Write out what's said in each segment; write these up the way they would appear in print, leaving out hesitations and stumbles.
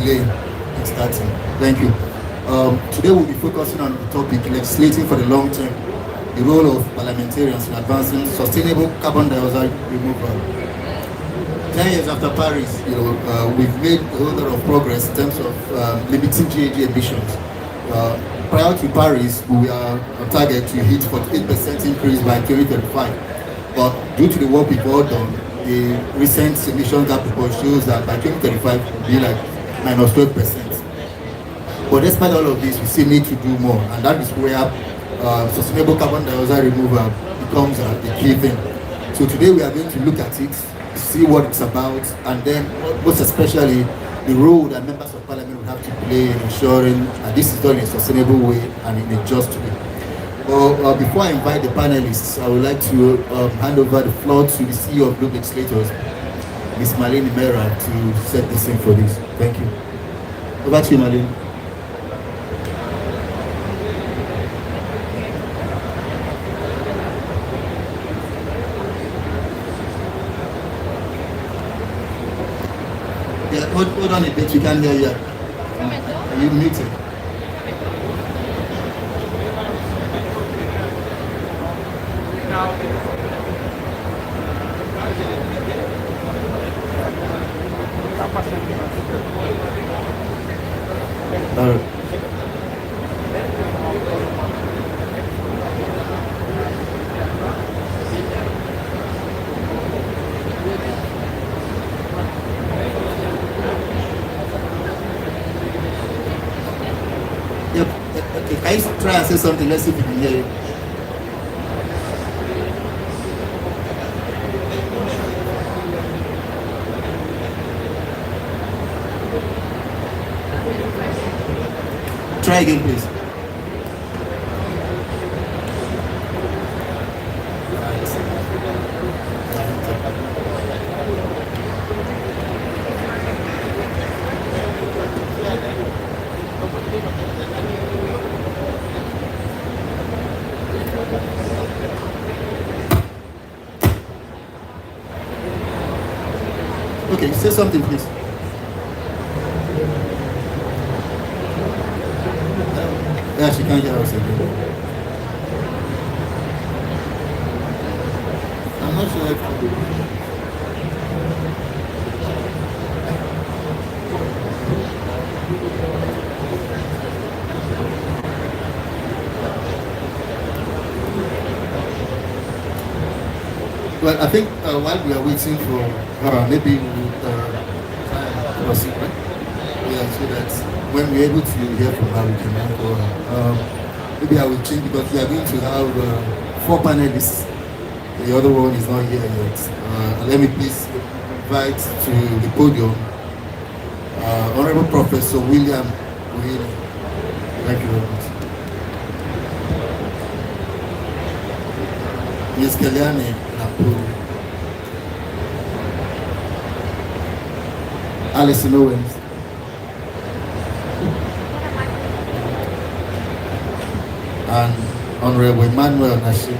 delay in starting. Thank you. Today we'll be focusing on the topic legislating for the long term, the role of parliamentarians in advancing sustainable carbon dioxide removal. 10 years after Paris, we've made a whole lot of progress in terms of limiting GHG emissions. Prior to Paris, we are on target to hit 48% increase by 2035. But due to the work we've all done, the recent emission gap report shows that by 2035 it will be like minus 12%. But despite all of this, we still need to do more, and that is where sustainable carbon dioxide removal becomes the key thing. So today we are going to look at it, see what it's about, and then most especially the role that members of parliament will have to play in ensuring that this is done in a sustainable way and in a just way. Well, before I invite the panelists, I would like to hand over the floor to the CEO of Legislators, Ms. Marlene Mera, to set the scene for this. Thank you. Over to you, Marlene. Yeah, hold on a bit, we can't hear you. Are you muted? Yep. Okay, can you try and say something? Let's see if we can hear you. Try again, please. Okay, say something, please. Yeah, she can't hear us again. I'm not sure if well, I think while we are waiting for maybe we'll try and proceed, right? Yeah, so that when we're able to hear from her, we can then go on. Maybe I will change because we are going to have 4 panelists. The other one is not here yet. Let me please invite to the podium Honorable Professor William Oyedepo. Thank you very much. Ms. Keliane Napoli. Alison Owens. And Honorable Emmanuel Nashi.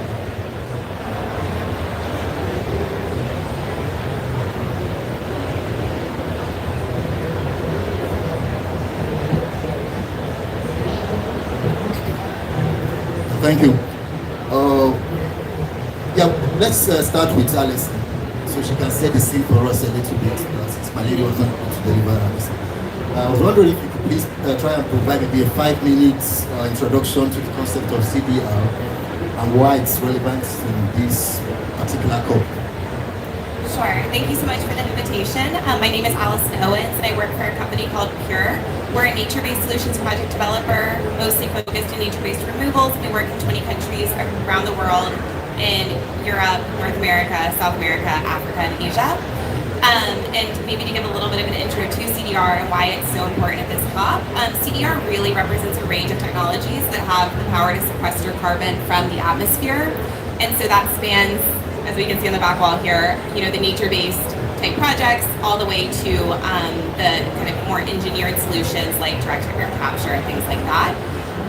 Thank you. Yeah, let's start with Alison, so she can set the scene for us a little bit, since my lady wasn't able to deliver Alison. I was wondering if you could please try and provide maybe a 5-minute introduction to the concept of CDR and why it's relevant in this particular COP. Sure. Thank you so much for the invitation. My name is Alison Owens, and I work for a company called Pure. We're a nature-based solutions project developer, mostly focused in nature-based removals. We work in 20 countries around the world, in Europe, North America, South America, Africa, and Asia. And maybe to give a little bit of an intro to CDR and why it's so important at this COP, CDR really represents a range of technologies that have the power to sequester carbon from the atmosphere. And so that spans, as we can see on the back wall here, the nature-based type projects all the way to the kind of more engineered solutions like direct air capture and things like that.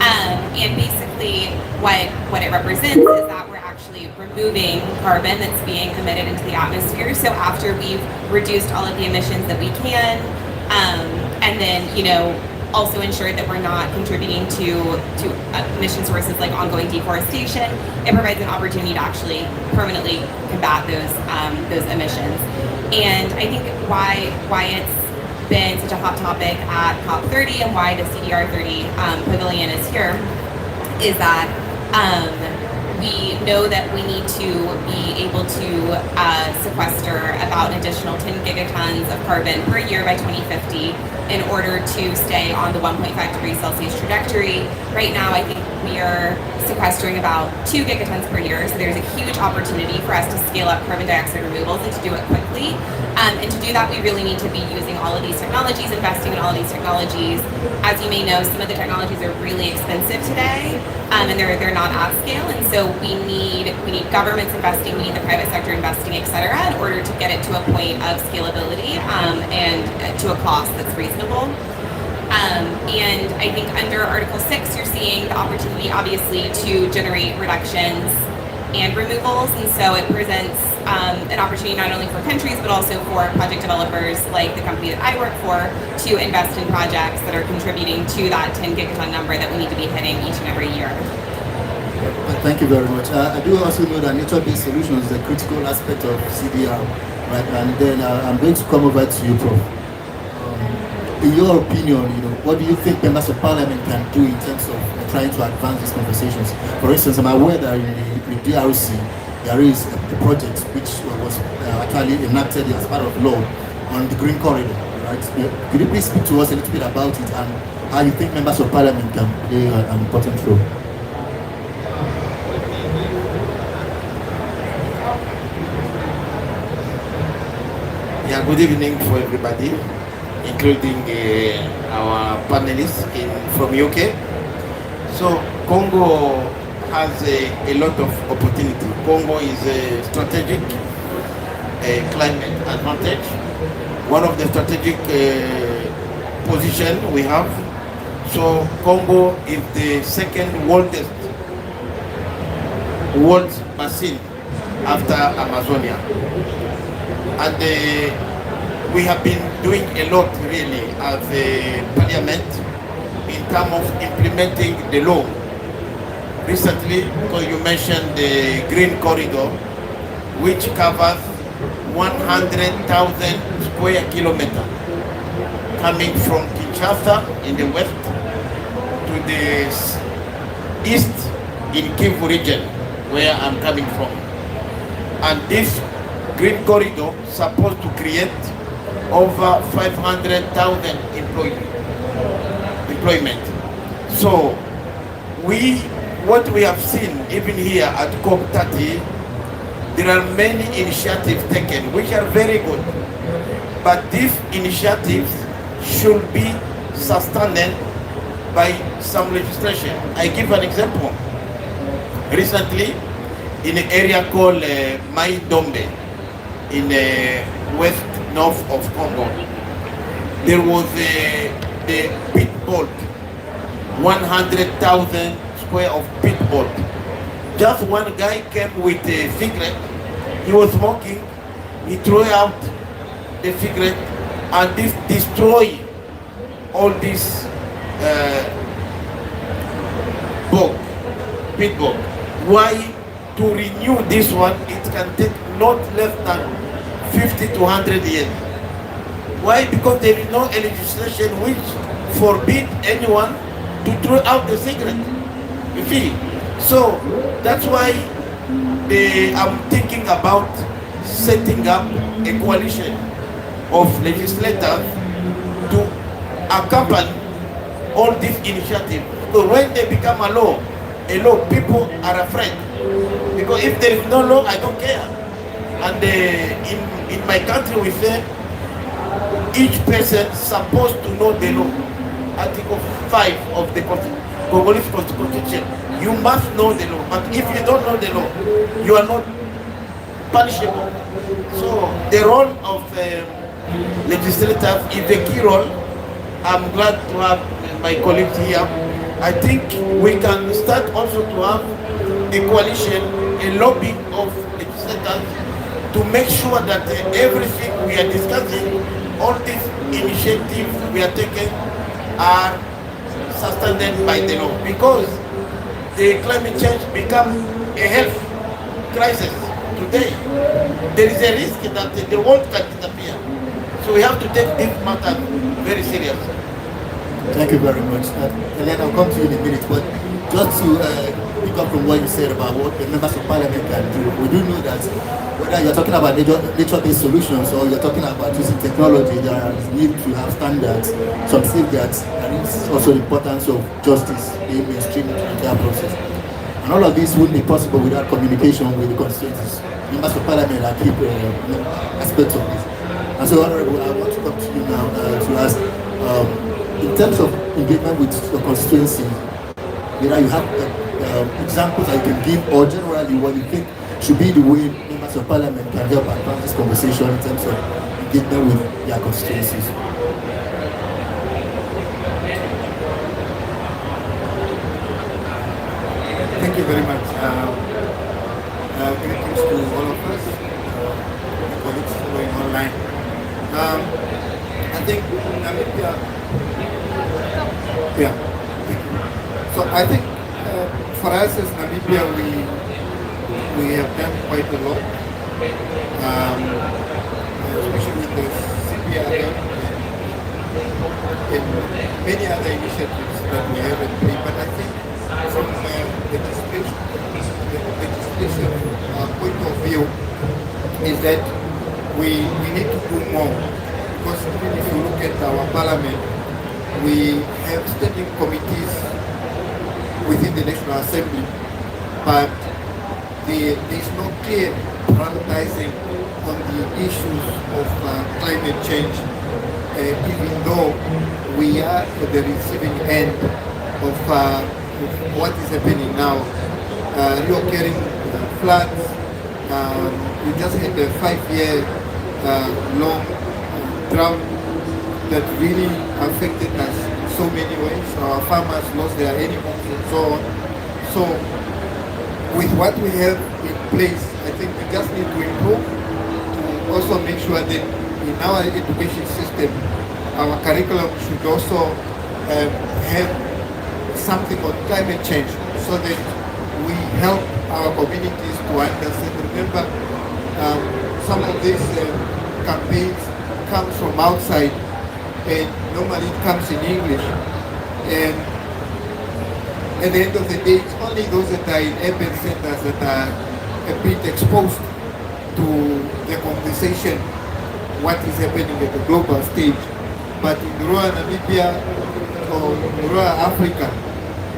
And basically what it represents is that we're actually removing carbon that's being emitted into the atmosphere. So after we've reduced all of the emissions that we can, and then, also ensure that we're not contributing to emission sources like ongoing deforestation. It provides an opportunity to actually permanently combat those emissions. And I think why it's been such a hot topic at COP30 and why the CDR 30 Pavilion is here is that we know that we need to be able to sequester about an additional 10 gigatons of carbon per year by 2050 in order to stay on the 1.5 degrees Celsius trajectory. Right now, I think we are sequestering about 2 gigatons per year, so there's a huge opportunity for us to scale up carbon dioxide removals and to do it quickly. And to do that, we really need to be using all of these technologies, investing in all of these technologies. As you may know, some of the technologies are really expensive today, and they're not at scale. And so we need governments investing, we need the private sector investing, et cetera, in order to get it to a point of scalability and to a cost that's reasonable. And I think under Article 6, you're seeing the opportunity, obviously, to generate reductions and removals, and so it presents an opportunity not only for countries but also for project developers like the company that I work for to invest in projects that are contributing to that 10 gigaton number that we need to be hitting each and every year. Thank you very much. I do also know that nature-based solutions is a critical aspect of CDR, right? And then I'm going to come over to you, Prof. In your opinion, what do you think members of parliament can do in terms of trying to advance these conversations? For instance, I'm aware that in the DRC, there is a project which was actually enacted as part of law on the Green Corridor, right? Could you please speak to us a little bit about it and how you think members of parliament can play an important role? Yeah, good evening for everybody, including our panelists from UK. So Congo has a lot of opportunity. Congo is a strategic climate advantage. One of the strategic position we have. So Congo is the second world basin after Amazonia. And we have been doing a lot really as a parliament in terms of implementing the law. Recently, because you mentioned the Green Corridor, which covers 100,000 square kilometers, coming from Kinshasa in the west to the east in Kivu region, where I'm coming from. And this Green Corridor is supposed to create over 500,000 employment. So what we have seen even here at COP30, there are many initiatives taken which are very good, but these initiatives should be sustained by some legislation. I give an example. Recently, in an area called Mai Dombe, in west north of Congo, there was a pit bolt, 100,000 square of pit bolt. Just one guy came with a cigarette, he was smoking, he threw out the cigarette, and this destroyed all this pit bolt. Why? To renew this one, it can take not less than 50 to 100 years. Why? Because there is no legislation which forbid anyone to throw out the cigarette. You see? So that's why I'm thinking about setting up a coalition of legislators to accompany all these initiatives. So when they become a law, people are afraid. Because if there is no law, I don't care. And in my country we say each person is supposed to know the law. Article 5 of the Congolese Constitution. You must know the law. But if you don't know the law, you are not punishable. So the role of legislators is a key role. I'm glad to have my colleagues here. I think we can start also to have a coalition, a lobby of legislators to make sure that everything we are discussing, all these initiatives we are taking are sustained by the law, because the climate change becomes a health crisis today. There is a risk that the world can disappear. So we have to take this matter very seriously. Thank you very much. Ellen, I'll come to you in a minute, but just to pick up from what you said about what the members of parliament can do, we do know that whether you're talking about nature-based solutions or you're talking about using technology, there is need to have standards, some safeguards, and it's also the importance of justice being mainstreamed into the entire process. And all of this wouldn't be possible without communication with the constituencies. Members of parliament are key aspects of this. And so, Honorable, I want to come to you now to ask, in terms of engagement with your constituency, you have examples that you can give, or generally what you think should be the way members of parliament can help advance this conversation in terms of engagement with their constituencies. Thank you very much. Greetings to all of us, the colleagues following online. I think Namibia, yeah. So I think for us as Namibia, we have done quite a lot, especially with the CDR and many other initiatives that we have in play. But I think from the legislation point of view is that we need to do more, because even if you look at our parliament, we have standing committees within the National Assembly, but there is no clear prioritizing on the issues of climate change, even though we are at the receiving end of what is happening now, reoccurring floods. We just had a 5-year long drought that really affected us in so many ways. Our farmers lost their animals and so on. So with what we have in place, I think we just need to improve, to also make sure that in our education system, our curriculum should also have something on climate change, so that we help our communities to understand. Remember, some of these campaigns come from outside, and normally it comes in English. And at the end of the day, it's only those that are in urban centers that are a bit exposed to the conversation, what is happening at the global stage. But in rural Namibia or rural Africa,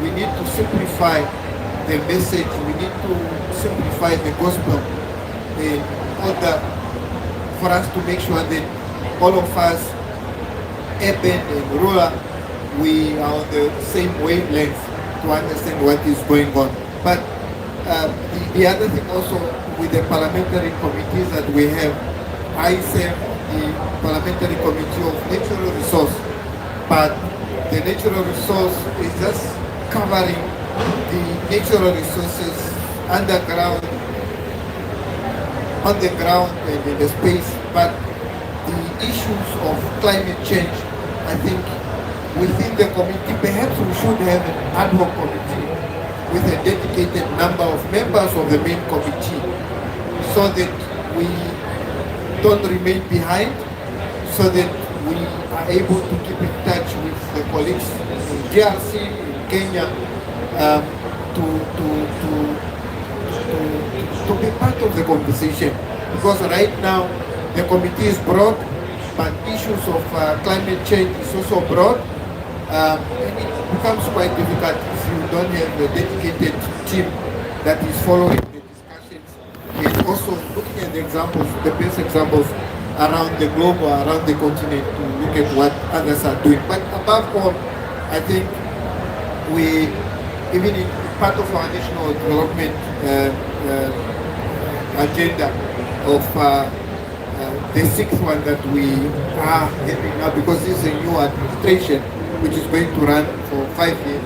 we need to simplify the message, we need to simplify the gospel in order for us to make sure that all of us, urban and rural, we are on the same wavelength to understand what is going on. But the other thing also with the parliamentary committees that we have, I serve the Parliamentary Committee of Natural Resource, but the natural resource is just covering the natural resources underground, on the ground and in the space, but the issues of climate change, I think within the committee, perhaps we should have an ad hoc committee with a dedicated number of members of the main committee, so that we don't remain behind, so that we are able to keep in touch with the colleagues in DRC, in Kenya, to be part of the conversation. Because right now the committee is broad, but issues of climate change is also broad, and it becomes quite difficult if you don't have a dedicated team that is following the discussions and also looking at the examples, the best examples around the globe or around the continent, to look at what others are doing. But above all, I think we, even in part of our national development agenda of the 6th one that we are having now, because this is a new administration which is going to run for 5 years,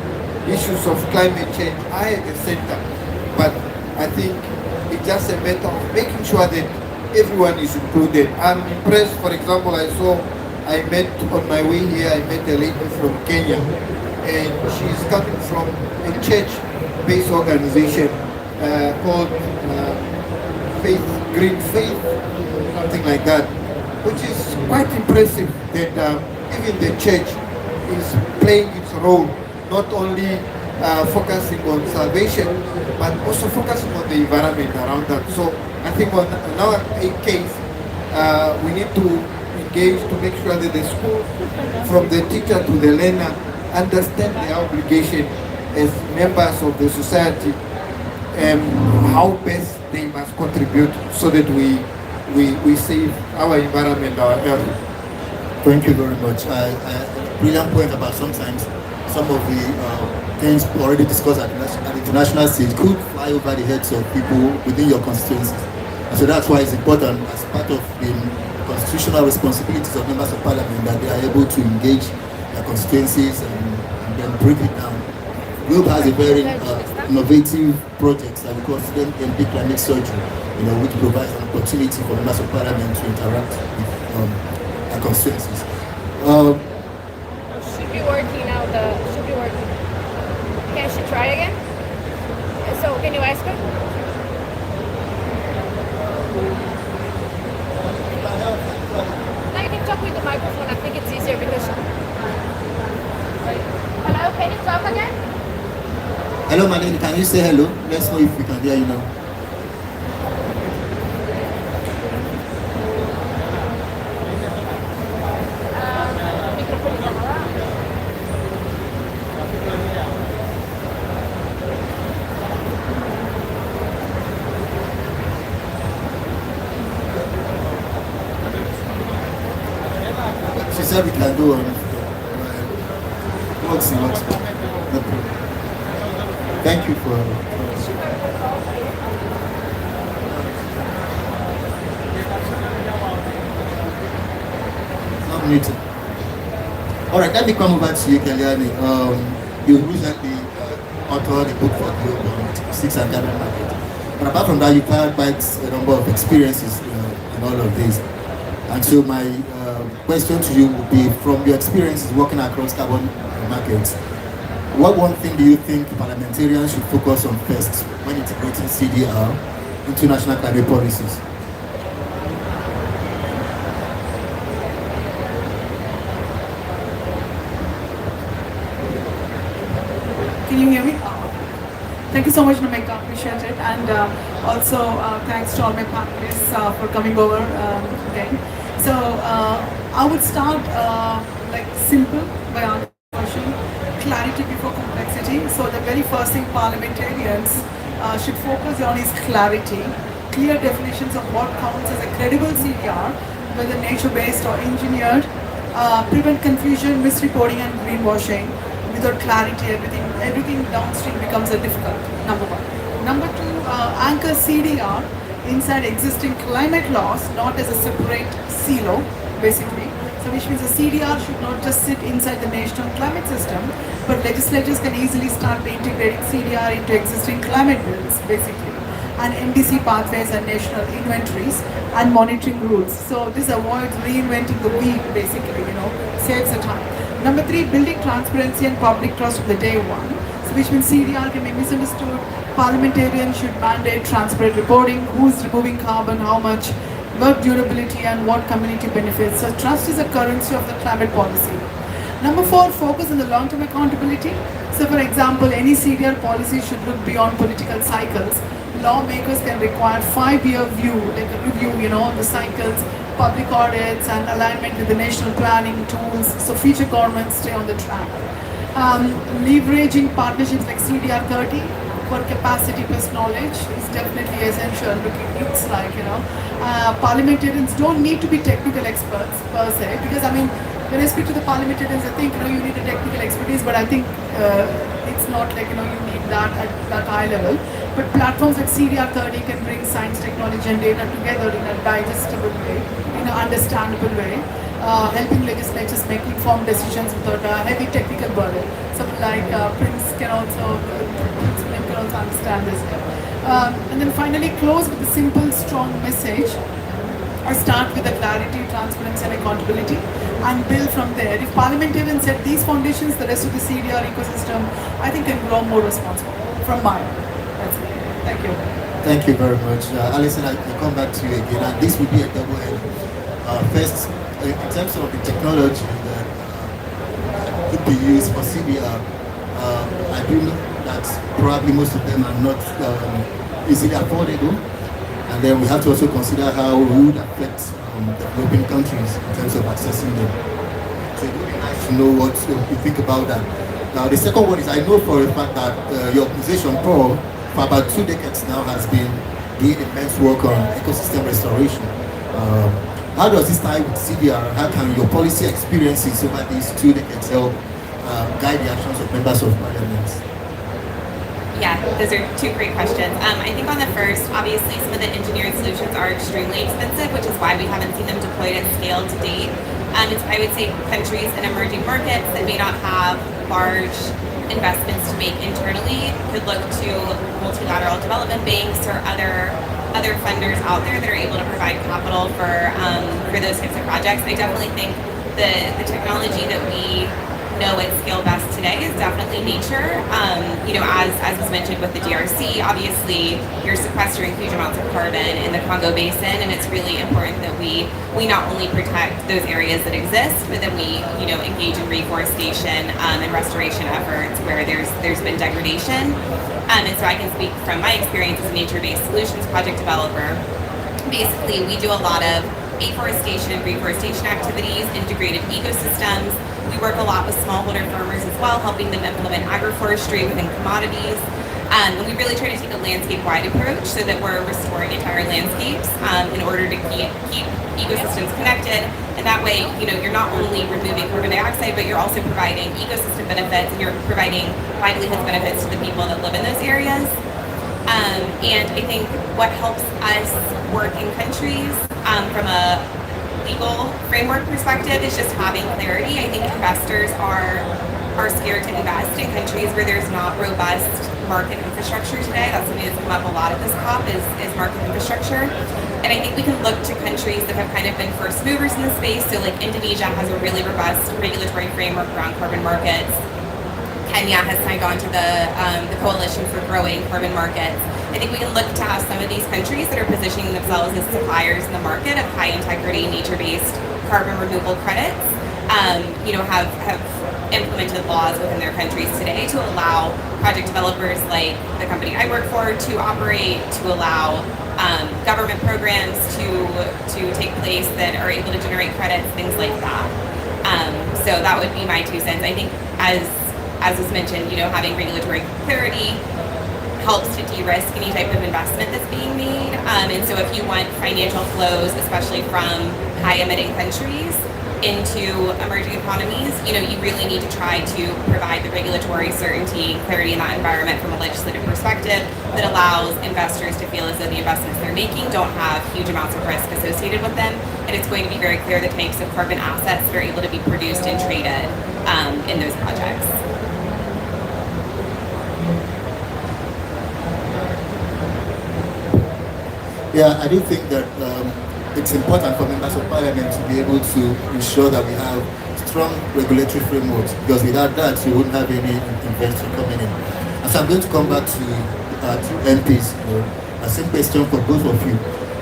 issues of climate change are at the center. But I think it's just a matter of making sure that everyone is included. I'm impressed, for example, I saw I met on my way here, I met a lady from Kenya, and she's coming from a church-based organization called Green Faith, something like that, which is quite impressive that even the church is playing its role, not only focusing on salvation, but also focusing on the environment around that. So I think on our case, we need to engage to make sure that the school, from the teacher to the learner, understand their obligation as members of the society and how best they must contribute so that we save our environment, our earth. Thank you very much. Brilliant point about sometimes some of the things already discussed at the international stage could fly over the heads of people within your constituencies. And so that's why it's important as part of the constitutional responsibilities of members of parliament that they are able to engage their constituencies and then break it down. Globe has a very innovative project that we call Student MP Climate Surgery, which provides an opportunity for members of parliament to interact with their constituencies. Should be working now. Should be working. Can she try again? So can you ask her? No, you can talk with the microphone. I think it's easier because. Hello, can you talk again? Hello, my lady. Can you say hello? Let's know if we can hear you now. She said we can do on works. No problem. Thank you for. Not muted. All right, let me come over to you, Keliani. You recently authored a book for Globe on 6 and Ghana market. But apart from that, you've had quite a number of experiences in all of this. And so my question to you would be, from your experiences working across carbon markets, what one thing do you think parliamentarians should focus on first when integrating CDR into national climate policies? Can you hear me? Thank you so much, Nameka. Appreciate it. And also thanks to all my panelists for coming over again. So I would start simple by answering the question, clarity before complexity. So the very first thing parliamentarians should focus on is clarity, clear definitions of what counts as a credible CDR, whether nature-based or engineered, prevent confusion, misreporting and greenwashing. Without clarity, everything downstream becomes a difficult, number one. Number two, anchor CDR inside existing climate laws, not as a separate silo, basically. So which means the CDR should not just sit inside the national climate system, but legislators can easily start integrating CDR into existing climate bills, basically, and MDC pathways and national inventories and monitoring rules. So this avoids reinventing the wheel, basically, saves the time. Number three, building transparency and public trust from the day one. So which means CDR can be misunderstood. Parliamentarians should mandate transparent reporting, who's removing carbon, how much, what durability and what community benefits. So trust is a currency of the climate policy. Number four, focus on the long-term accountability. So for example, any CDR policy should look beyond political cycles. Lawmakers can require 5-year view, like a review, the cycles, public audits and alignment with the national planning tools, so future governments stay on the track. Leveraging partnerships like CDR 30 for capacity plus knowledge is definitely essential. Looks like, parliamentarians don't need to be technical experts per se, because when I speak to the parliamentarians, I think you need a technical expertise, but I think it's not like you need that at that high level. But platforms like CDR 30 can bring science, technology and data together in a digestible way, in an understandable way, helping legislators make informed decisions without a heavy technical burden. Something like Prince can also understand this. And then finally close with a simple, strong message. I start with the clarity, transparency and accountability. and build from there. If parliamentarians set these foundations, the rest of the CDR ecosystem, I think, can grow more responsible. From mine. That's it. Thank you. Thank you very much. Alison, I can come back to you again, and this will be a double head. First, in terms of the technology that could be used for CDR, I do know that probably most of them are not easily affordable, and then we have to also consider how it would affect developing countries in terms of accessing them. So it would be nice to know what you think about that. Now, the second one is I know for a fact that your organization, Paul, for about 2 decades now has been doing immense work on ecosystem restoration. How does this tie with CDR? How can your policy experiences over these 2 decades help guide the actions of members of parliament? Yeah, those are two great questions. I think on the first, obviously some of the engineered solutions are extremely expensive, which is why we haven't seen them deployed at scale to date. It's, I would say, countries in emerging markets that may not have large investments to make internally could look to multilateral development banks or other funders out there that are able to provide capital for those types of projects. I definitely think the technology that we know at scale best today is definitely nature. As was mentioned with the DRC, obviously you're sequestering huge amounts of carbon in the Congo Basin, and it's really important that we not only protect those areas that exist, but that we engage in reforestation and restoration efforts where there's been degradation. And so I can speak from my experience as a nature-based solutions project developer. Basically, we do a lot of afforestation and reforestation activities, integrated ecosystems. We work a lot with smallholder farmers as well, helping them implement agroforestry within commodities. And we really try to take a landscape-wide approach so that we're restoring entire landscapes in order to keep ecosystems connected. And that way, you're not only removing carbon dioxide, but you're also providing ecosystem benefits, and you're providing livelihoods benefits to the people that live in those areas. And I think what helps us work in countries from a legal framework perspective is just having clarity. I think investors are scared to invest in countries where there's not robust market infrastructure today. That's something that's come up a lot at this COP is market infrastructure. And I think we can look to countries that have kind of been first movers in the space. So like Indonesia has a really robust regulatory framework around carbon markets. Kenya has signed on to the Coalition for Growing Carbon Markets. I think we can look to have some of these countries that are positioning themselves as suppliers in the market of high integrity nature-based carbon removal credits, have implemented laws within their countries today to allow project developers like the company I work for to operate, to allow government programs to take place that are able to generate credits, things like that. So that would be my 2 cents. I think as was mentioned, having regulatory clarity helps to de-risk any type of investment that's being made. And so if you want financial flows, especially from high-emitting countries into emerging economies, you really need to try to provide the regulatory certainty and clarity in that environment from a legislative perspective that allows investors to feel as though the investments they're making don't have huge amounts of risk associated with them. And it's going to be very clear the types of carbon assets that are able to be produced and traded in those projects. Yeah, I do think that it's important for members of parliament to be able to ensure that we have strong regulatory frameworks, because without that, you wouldn't have any investor coming in. And so I'm going to come back to MPs. A same question for both of you.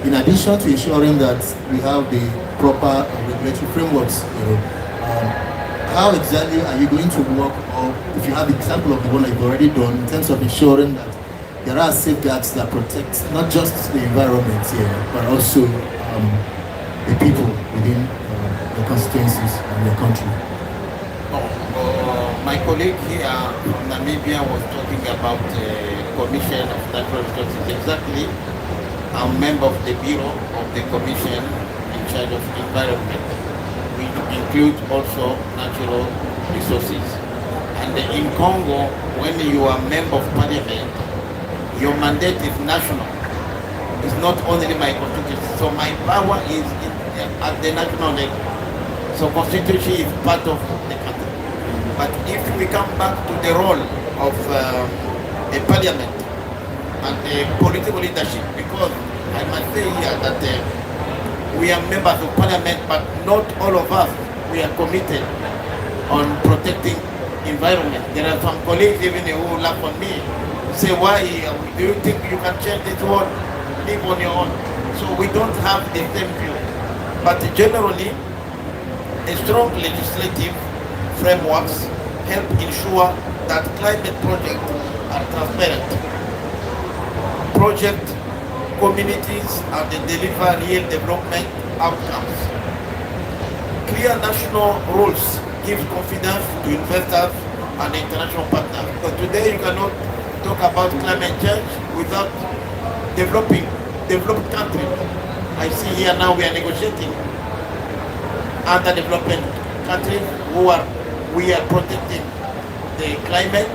In addition to ensuring that we have the proper regulatory frameworks, how exactly are you going to work, or if you have an example of the one that you've already done, in terms of ensuring that there are safeguards that protect not just the environment here, but also the people within the constituencies and the country? My colleague here from Namibia was talking about the Commission of Natural Resources. Exactly, I'm a member of the Bureau of the Commission in charge of environment, which includes also natural resources. And in Congo, when you are a member of parliament, your mandate is national. It's not only my constituency. So my power is at the national level. So constituency is part of the country. But if we come back to the role of a parliament and the political leadership, because I must say here that we are members of parliament, but not all of us, we are committed on protecting environment. There are some colleagues even who laugh on me, say, why do you think you can change this world, live on your own? So we don't have the same view. But generally, a strong legislative frameworks help ensure that climate projects are transparent. Project communities and they deliver real development outcomes. Clear national rules give confidence to investors and international partners. But today you cannot talk about climate change without developed countries. I see here now we are negotiating underdeveloped countries we are protecting the climate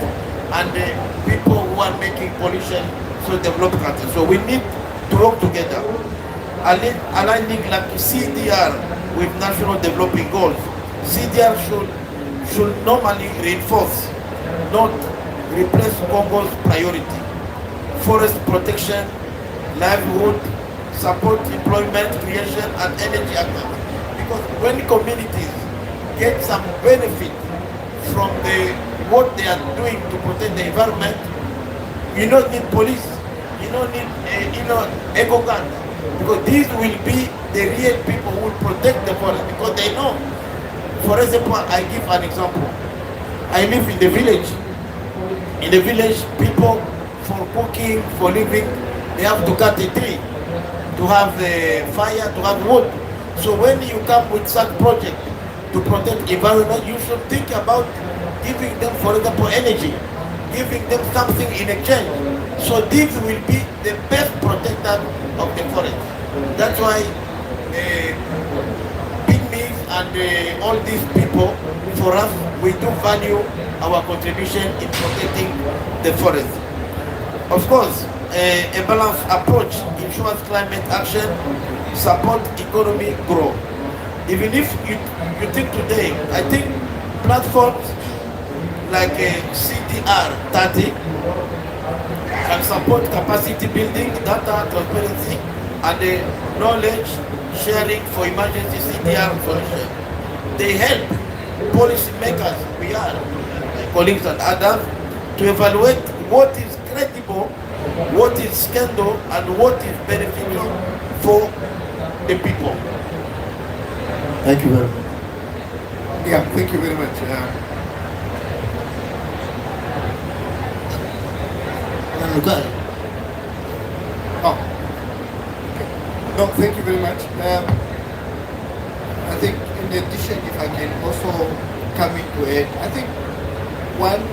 and the people who are making pollution, so developed countries. So we need to work together. Aligning like CDR with national developing goals. CDR should normally reinforce, not replace Congo's priority. Forest protection, livelihood, support employment creation and energy activity. Because when communities get some benefit from what they are doing to protect the environment, you don't need police, you don't need eco guns, because these will be the real people who will protect the forest, because they know. For example, I give an example. I live in the village. In the village, people, for cooking, for living, they have to cut a tree to have fire, to have wood. So when you come with such project to protect environment, you should think about giving them, for example, energy, giving them something in exchange. So this will be the best protector of the forest. That's why pygmies and all these people, for us, we do value our contribution in protecting the forest. Of course, a balanced approach ensures climate action, support economic growth. Even if you think today, I think platforms like CDR 30 can support capacity building, data transparency, and knowledge sharing for emergency CDR solution. They help policymakers, we are colleagues and others, to evaluate what is credible, what is scandal, and what is beneficial for the people. Thank you very much. Yeah, thank you very much. Okay. Oh, okay. No, thank you very much. I think in addition, if I can also come into it, I think one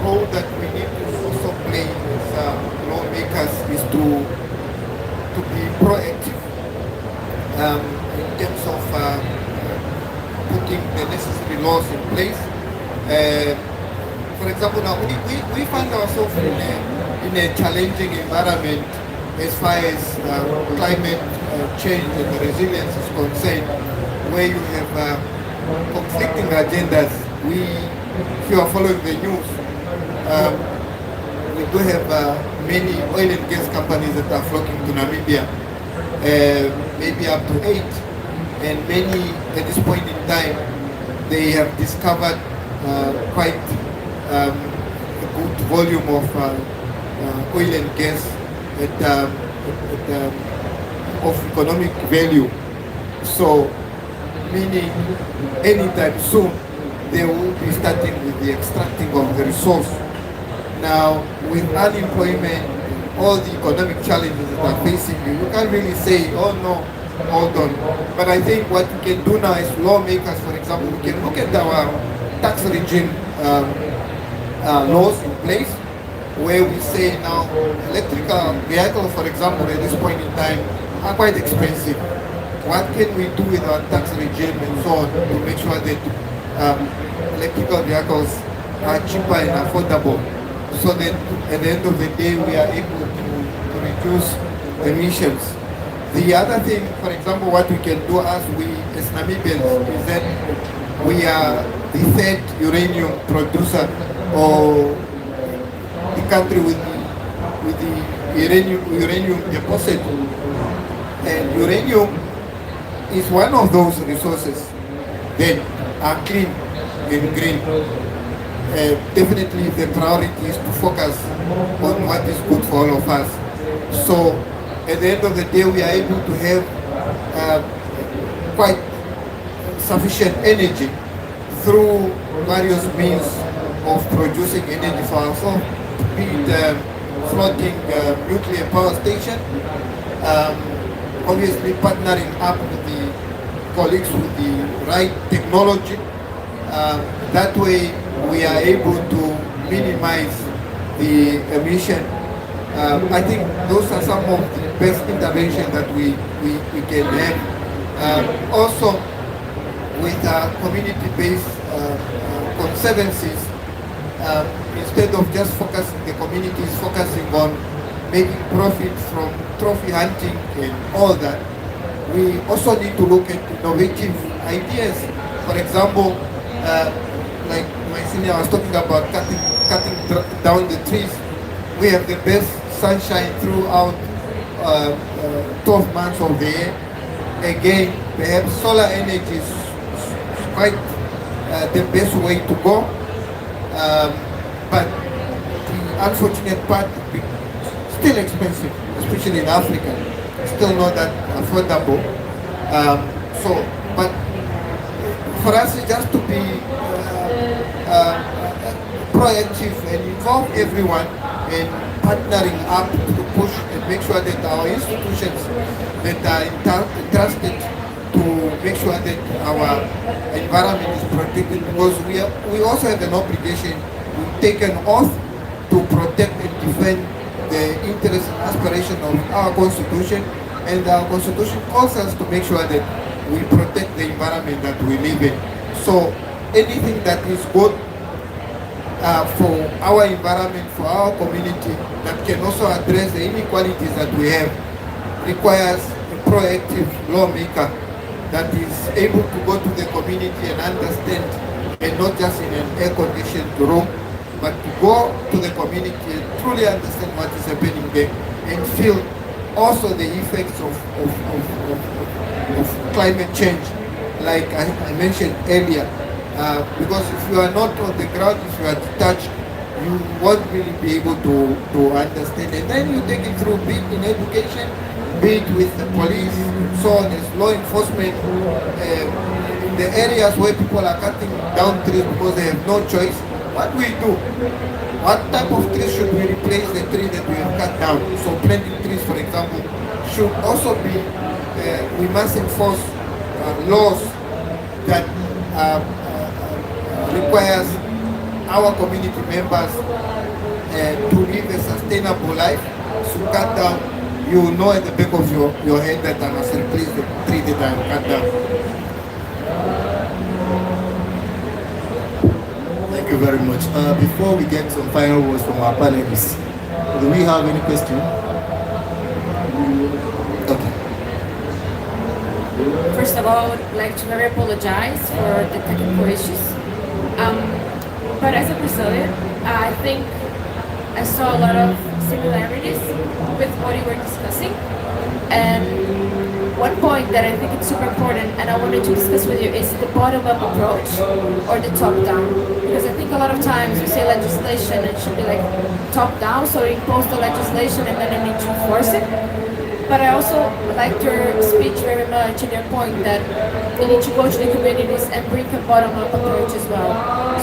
role that we need to also play as lawmakers is to be proactive in terms of putting the necessary laws in place. For example, now we find ourselves in a challenging environment as far as climate change and resilience is concerned, where you have conflicting agendas. If you are following the news, we do have many oil and gas companies that are flocking to Namibia, maybe up to 8, and many at this point in time they have discovered quite a good volume of oil and gas of economic value. So, meaning anytime soon they will be starting with the extracting of the resource. Now, with unemployment, all the economic challenges that are facing you, you can't really say, oh no, hold on. But I think what we can do now as lawmakers, for example, we can look at our tax regime laws in place, where we say now electrical vehicles, for example, at this point in time are quite expensive. What can we do with our tax regime and so on to make sure that electrical vehicles are cheaper and affordable, so that at the end of the day we are able to reduce emissions. The other thing, for example, what we can do as Namibians is that we are the third uranium producer, or the country with the uranium deposit, and uranium is one of those resources. then are clean and green. Definitely the priority is to focus on what is good for all of us. So at the end of the day, we are able to have quite sufficient energy through various means of producing energy for ourselves, be it floating nuclear power station, obviously partnering up with the colleagues with the right technology. That way we are able to minimize the emission. I think those are some of the best interventions that we can have. Also, with community-based conservancies, instead of just focusing the communities, focusing on making profit from trophy hunting and all that, we also need to look at innovative ideas. For example, like my senior was talking about cutting down the trees. We have the best sunshine throughout 12 months of the year. Again, perhaps solar energy is quite the best way to go. But the unfortunate part, still expensive, especially in Africa. Still not that affordable. But for us, it's just to be proactive and involve everyone in partnering up to push and make sure that our institutions that are entrusted to make sure that our environment is protected, because we also have an obligation to take an oath to protect and defend the interests and aspirations of our constitution, and our constitution calls us to make sure that we protect the environment that we live in. So anything that is good for our environment, for our community, that can also address the inequalities that we have, requires a proactive lawmaker that is able to go to the community and understand, and not just in an air-conditioned room, but to go to the community and truly understand what is happening there and feel also the effects of climate change, like I mentioned earlier. Because if you are not on the ground, if you are detached, you won't really be able to understand. And then you take it through, be it in education, be it with the police, so on as law enforcement, in the areas where people are cutting down trees because they have no choice. What we do? What type of trees should we replace the tree that we have cut down? So planting trees, for example, should also be, we must enforce laws that requires our community members to live a sustainable life. So cut down, you know at the back of your head that I must replace the tree that I have cut down. Thank you very much. Before we get some final words from our panelists, do we have any question? Okay. First of all, I would like to very apologize for the technical issues. But as a Brazilian, I think I saw a lot of similarities with what you were discussing. And one point that I think is super important and I wanted to discuss with you is the bottom-up approach or the top-down. Because I think a lot of times you say legislation, it should be like top-down, so you impose the legislation and then you need to enforce it. But I also liked your speech very much and your point that you need to go to the communities and bring a bottom-up approach as well.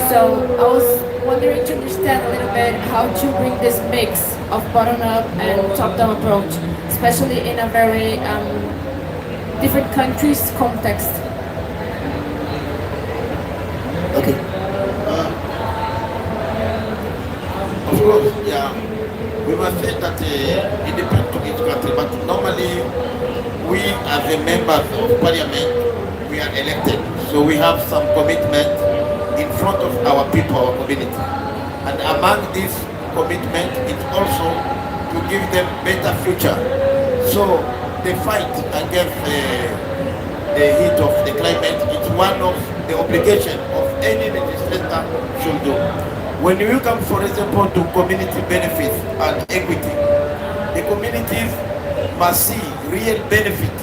So I was wondering to understand a little bit how to bring this mix of bottom-up and top-down approach, especially in a very different countries' context. Okay. Of course, yeah. We must say that it depends on each country, but normally we as the members of parliament, we are elected. So we have some commitment in front of our people, our community. And among this commitment is also to give them better future. So the fight against the heat of the climate is one of the obligations of any legislator should do. When you come, for example, to community benefits and equity, the communities must see real benefit,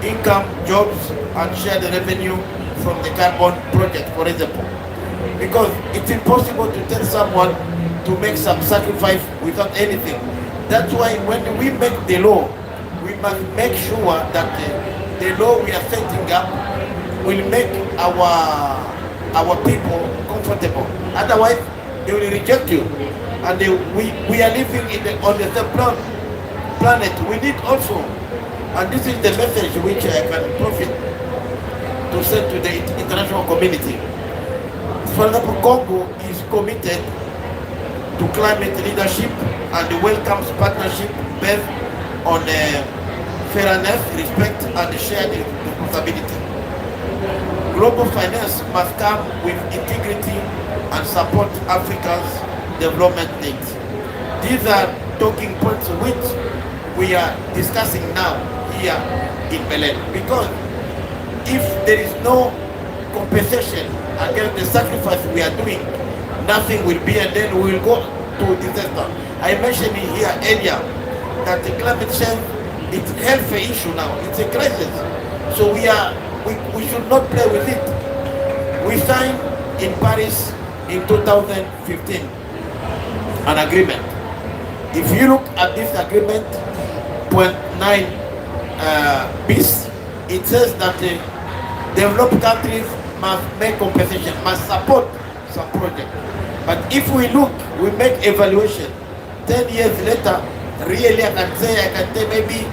income, jobs, and share the revenue from the carbon project, for example. Because it's impossible to tell someone to make some sacrifice without anything. That's why when we make the law, we must make sure that the law we are setting up will make our people comfortable. Otherwise, they will reject you. And we are living on the same planet. We need also, and this is the message which I can profit to send to the international community. For example, Congo is committed to climate leadership and welcomes partnership based on fairness, respect, and shared responsibility. Global finance must come with integrity and support Africa's development needs. These are talking points which we are discussing now here in Belém. Because if there is no compensation against the sacrifice we are doing, nothing will be, and then we will go to disaster. I mentioned here earlier that the climate change is a health issue now. It's a crisis. So we should not play with it. We signed in Paris in 2015 an agreement. If you look at this agreement, point 9 bis, it says that developed countries must make compensation, must support some project. But if we look, we make evaluation, 10 years later, really I can say maybe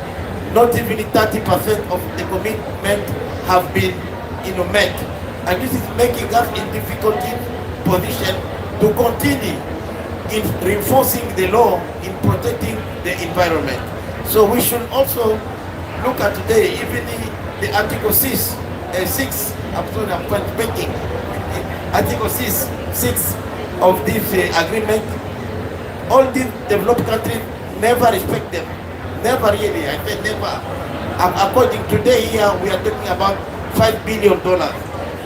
not even 30% of the commitment have been met. And this is making us in difficult position to continue in reinforcing the law in protecting the environment. So we should also look at today, even the Article 6, I'm sorry, I'm contemplating. Article 6 of this agreement, all these developed countries never respect them. Never really, I said never. According today here, we are talking about $5 billion,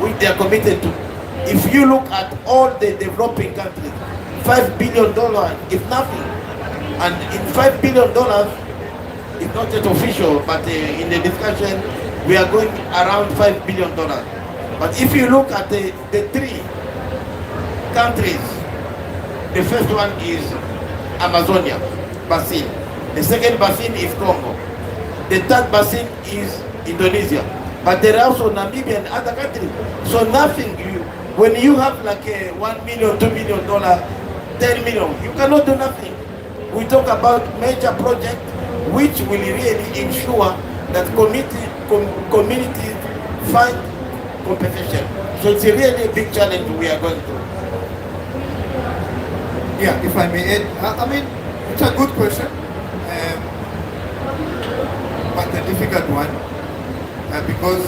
which they are committed to. If you look at all the developing countries, $5 billion is nothing. And in $5 billion, it's not yet official, but in the discussion, we are going around $5 billion. But if you look at the three countries, the first one is Amazonia basin. The second basin is Congo. The third basin is Indonesia. But there are also Namibia and other countries. So nothing, when you have like a $1 million, $2 million, $10 million, you cannot do nothing. We talk about major projects which will really ensure that communities find compensation. So it's a really big challenge we are going through. Yeah, if I may add, I mean, it's a good question, but a difficult one, because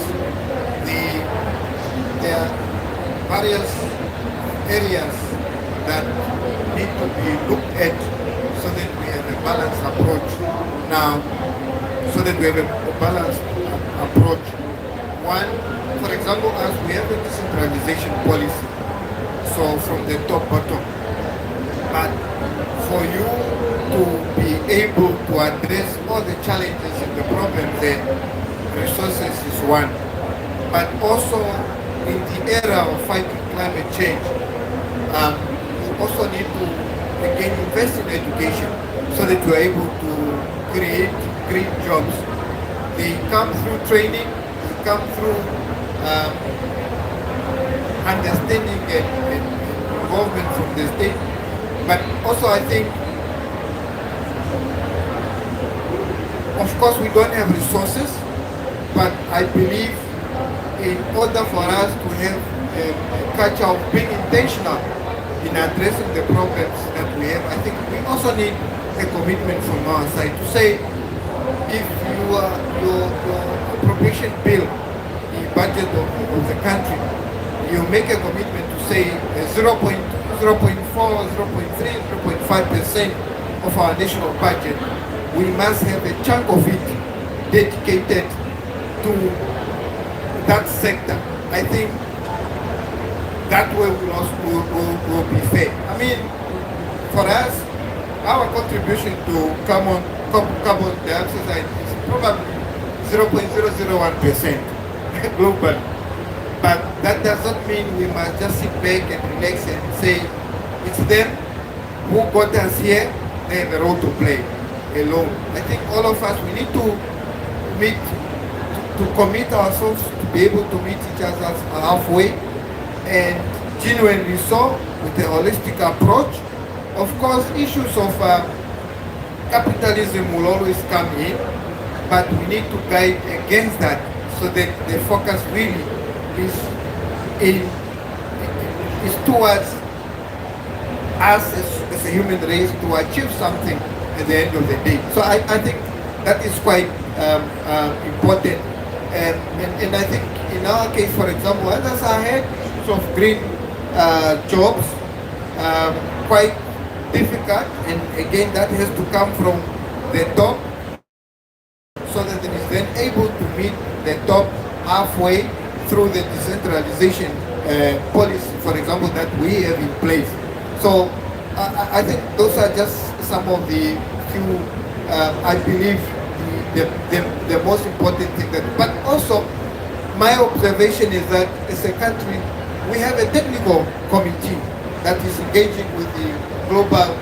there are various areas that need to be looked at so that we have a balanced approach now, approach. One, for example, as we have a decentralization policy, so from the top bottom. But for you to be able to address all the challenges and the problems, then resources is one. But also in the era of fighting climate change, you also need to again invest in education so that you are able to create green jobs. They come through training, they come through understanding and involvement from the state. But also I think, of course we don't have resources, but I believe in order for us to have a culture of being intentional in addressing the problems that we have, I think we also need a commitment from our side to say, if your appropriation bill, the budget of the country, you make a commitment to say 0.4, 0.3, 0.5% of our national budget, we must have a chunk of it dedicated to that sector. I think that way will be fair. I mean, for us, our contribution to carbon dioxide is probably 0.001% globally. But that does not mean we must just sit back and relax and say, it's them who got us here, they have a role to play alone. I think all of us, we need to meet, to commit ourselves to be able to meet each other halfway, and genuinely so, with a holistic approach. Of course, issues of capitalism will always come in, but we need to guide against that so that the focus really is towards us as a human race to achieve something at the end of the day. So I think that is quite important. And I think in our case, for example, others are ahead of green jobs, quite difficult, and again that has to come from the top, so that it is then able to meet the top halfway through the decentralization policy, for example, that we have in place. So I think those are just some of the few, I believe, the most important thing that, but also my observation is that as a country, we have a technical committee that is engaging with the global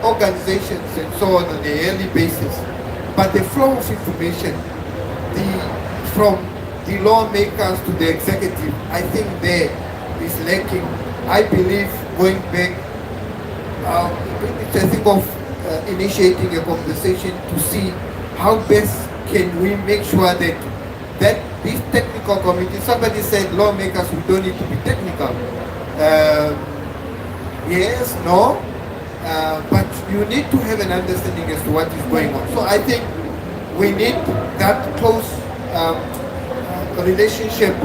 organizations and so on a yearly basis. But the flow of information, from the lawmakers to the executive, I think there is lacking. I believe going back, it's a thing of initiating a conversation to see how best can we make sure that this technical committee, somebody said lawmakers, we don't need to be technical. Yes, no, but you need to have an understanding as to what is going on. So I think we need that close relationship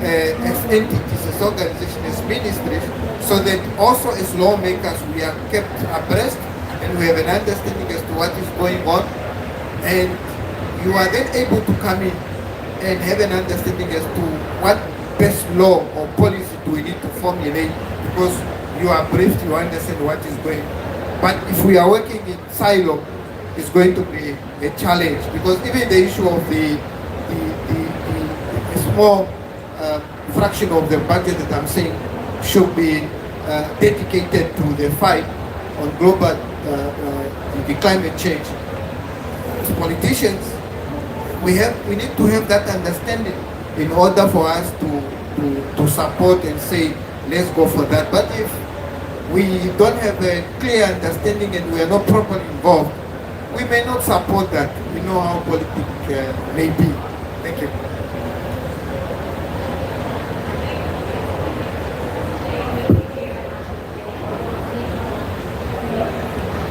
as entities, as organizations, as ministries, so that also as lawmakers we are kept abreast and we have an understanding as to what is going on, and you are then able to come in and have an understanding as to what best law or policy do we need to formulate, because you are briefed, you understand what is going on. But if we are working in silo, it's going to be a challenge, because even the issue of the small fraction of the budget that I'm saying should be dedicated to the fight on global the climate change. As politicians, we need to have that understanding in order for us to support and say, let's go for that. But if we don't have a clear understanding and we are not properly involved, we may not support that. We know how politics may be. Thank you.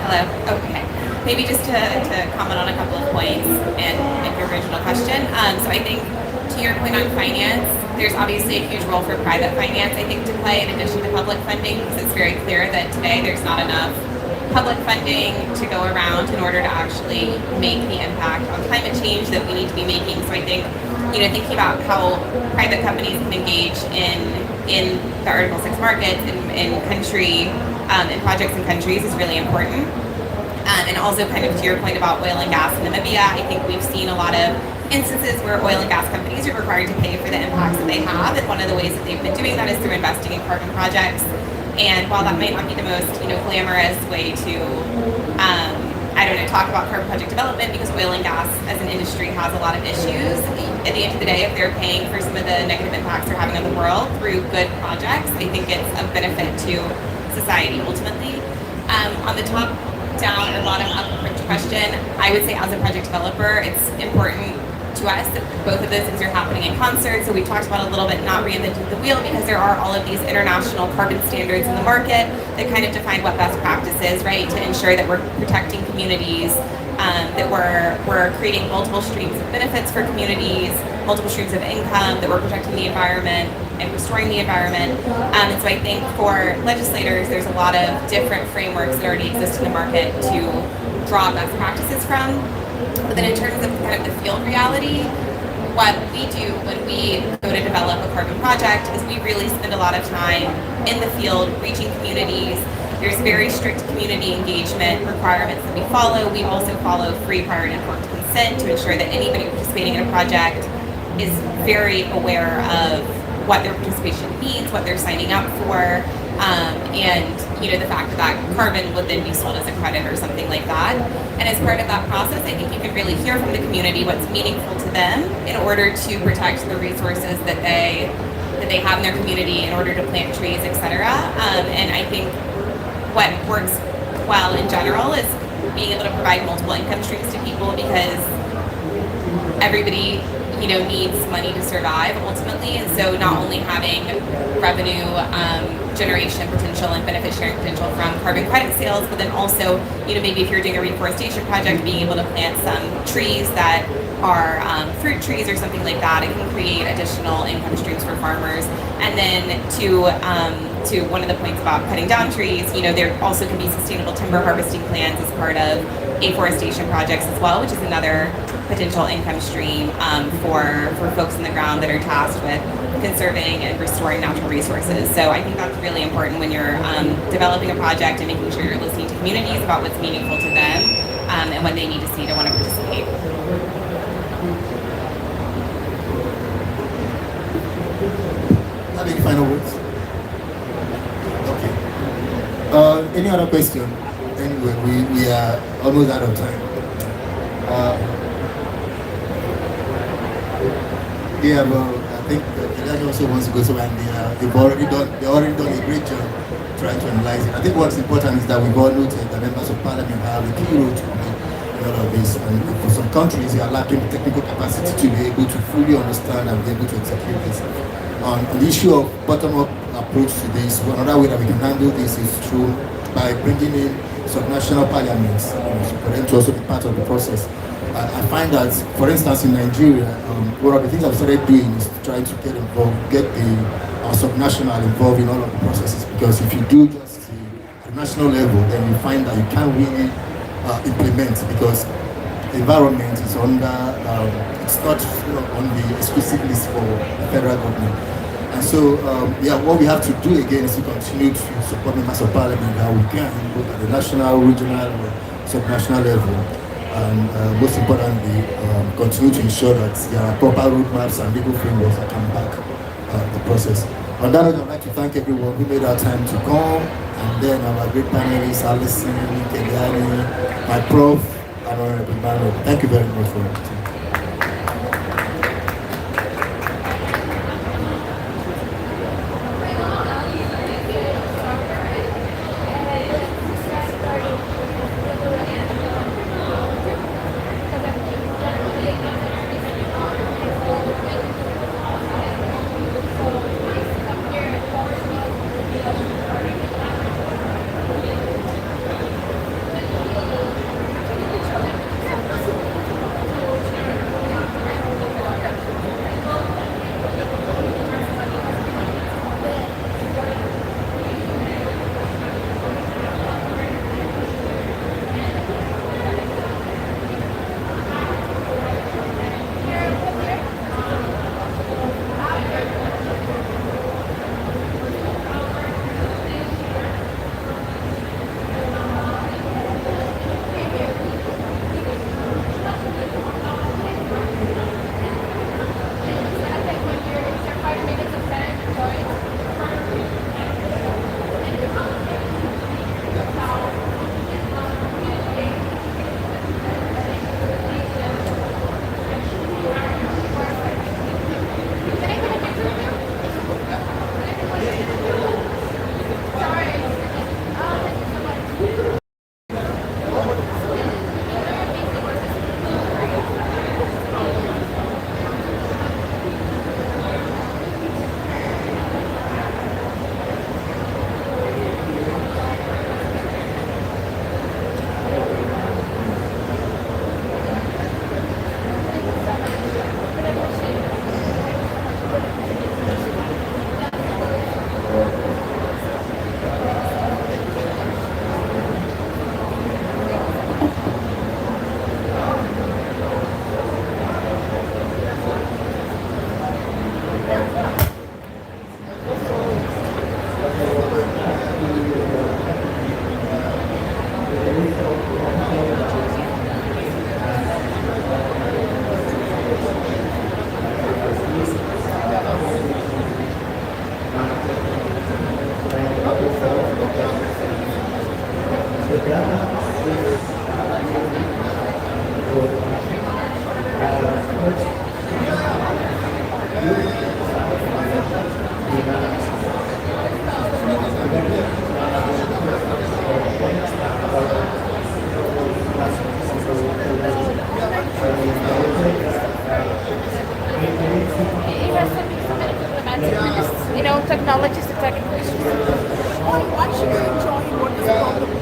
Hello. Okay. Maybe just to comment on a couple of points and your original question. So I think to your point on finance, there's obviously a huge role for private finance, I think, to play in addition to public funding, because it's very clear that today there's not enough public funding to go around in order to actually make the impact on climate change that we need to be making. So I think, thinking about how private companies can engage in the Article 6 markets in country, in projects in countries is really important. And also kind of to your point about oil and gas in Namibia, I think we've seen a lot of instances where oil and gas companies are required to pay for the impacts that they have, and one of the ways that they've been doing that is through investing in carbon projects. And while that might not be the most glamorous way to talk about carbon project development, because oil and gas as an industry has a lot of issues, at the end of the day, if they're paying for some of the negative impacts they're having on the world through good projects, I think it's a benefit to society ultimately. On the top down or bottom up question, I would say as a project developer, it's important to us that both of those things are happening in concert. So we talked about a little bit not reinventing the wheel, because there are all of these international carbon standards in the market that kind of define what best practice is, right, to ensure that we're protecting communities, that we're creating multiple streams of benefits for communities, multiple streams of income, that we're protecting the environment and restoring the environment. And so I think for legislators, there's a lot of different frameworks that already exist in the market to draw best practices from. But then in terms of kind of the field reality, what we do when we go to develop a carbon project is we really spend a lot of time in the field reaching communities. There's very strict community engagement requirements that we follow. We also follow free, prior, and informed consent to ensure that anybody participating in a project is very aware of what their participation means, what they're signing up for, and the fact that carbon would then be sold as a credit or something like that. And as part of that process, I think you can really hear from the community what's meaningful to them in order to protect the resources that they have in their community in order to plant trees, etc. And I think what works well in general is being able to provide multiple income streams to people, because everybody needs money to survive ultimately, and so not only having revenue generation potential and benefit sharing potential from carbon credit sales, but then also maybe if you're doing a reforestation project, being able to plant some trees that are fruit trees or something like that, it can create additional income streams for farmers. And then to one of the points about cutting down trees, there also can be sustainable timber harvesting plans as part of afforestation projects as well, which is another potential income stream for folks on the ground that are tasked with conserving and restoring natural resources. So I think that's really important when you're developing a project and making sure you're listening to communities about what's meaningful to them and what they need to see to want to participate. Any final words? Okay. Any other question? Anyway, we are almost out of time. Yeah, well, I think Elijah also wants to go to, and they've already done a great job trying to analyze it. I think what's important is that we've all noted that members of parliament have a key role to play in all of this, and for some countries they are lacking the technical capacity to be able to fully understand and be able to execute this. On the issue of bottom-up approach to this, another way that we can handle this is through by bringing in subnational parliaments, for them to also be part of the process. I find that, for instance, in Nigeria, one of the things I've started doing is to try to get the subnational involved in all of the processes, because if you do just the national level, then you find that you can't really implement, because the environment is under, it's not on the exclusive list for the federal government. And so, what we have to do again is to continue to support members of parliament how we can, both at the national, regional, or subnational level. And most importantly, continue to ensure that there are proper roadmaps and legal frameworks that can back the process. On that note, I'd like to thank everyone who made our time to come, and then our great panelists, Alison, Keliani, my prof, and Honorable Manuel. Thank you very much for your time. It has so many problematic because, technology is the technical issue. Why should you enjoy what is the problem?